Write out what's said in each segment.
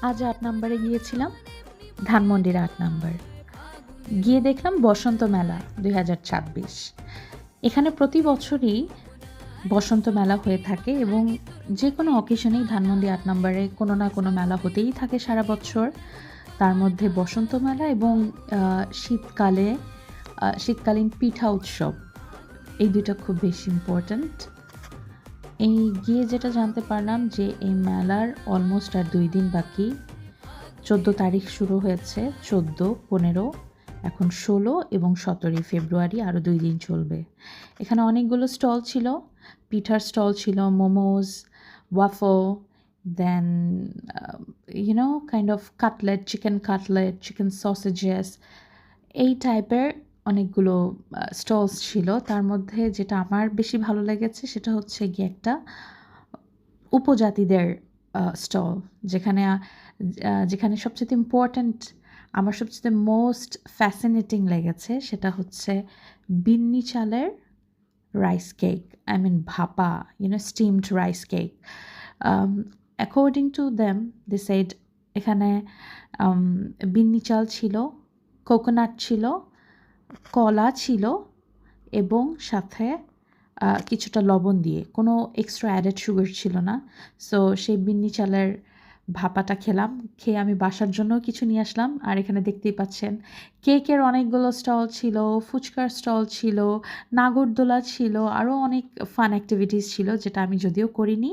আজ ৮ নাম্বারে গিয়েছিলাম, ধানমন্ডির ৮ নাম্বার। গিয়ে দেখলাম বসন্ত মেলা ২০২৬। এখানে প্রতি বছরই বসন্ত মেলা হয়ে থাকে এবং যে কোনো অকেশনেই ধানমন্ডি ৮ নাম্বারে কোনো না কোনো মেলা হতেই থাকে সারা বছর। তার মধ্যে বসন্ত মেলা এবং শীতকালে শীতকালীন পিঠা উৎসব, এই দুটো খুব বেশি ইম্পর্ট্যান্ট। এই গিয়ে যেটা জানতে পারলাম যে এই মেলার অলমোস্ট আর 2 দিন বাকি। 14 তারিখ শুরু হয়েছে, 14, 15, এখন 16 এবং 17 ফেব্রুয়ারি, আরও 2 দিন চলবে। এখানে অনেকগুলো স্টল ছিল, পিঠার স্টল ছিল, momos, waffle, then kind of cutlet, chicken sausages, এই টাইপের অনেকগুলো স্টলস ছিল। তার মধ্যে যেটা আমার বেশি ভালো লেগেছে সেটা হচ্ছে গিয়ে একটা উপজাতিদের স্টল, যেখানে সবচেয়ে ইম্পর্ট্যান্ট, আমার সবচেয়ে মোস্ট ফ্যাসিনেটিং লেগেছে সেটা হচ্ছে বিন্নি চালের রাইস কেক, ভাপা, steamed rice cake. According to them, they said এখানে বিন্নি চাল ছিল, কোকোনাট ছিল, কলা ছিল এবং সাথে কিছুটা লবণ দিয়ে, কোনো এক্সট্রা অ্যাডেড সুগার ছিল না। সো সেই বিন্নি চালের ভাপাটা খেলাম, খেয়ে আমি বাসার জন্যও কিছু নিয়ে আসলাম। আর এখানে দেখতেই পাচ্ছেন কেকের অনেকগুলো স্টল ছিল, ফুচকার স্টল ছিল, নাগরদোলা ছিল, আরও অনেক ফান অ্যাক্টিভিটিস ছিল যেটা আমি যদিও করিনি,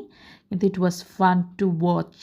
কিন্তু ইট ওয়াজ ফান টু ওয়াচ।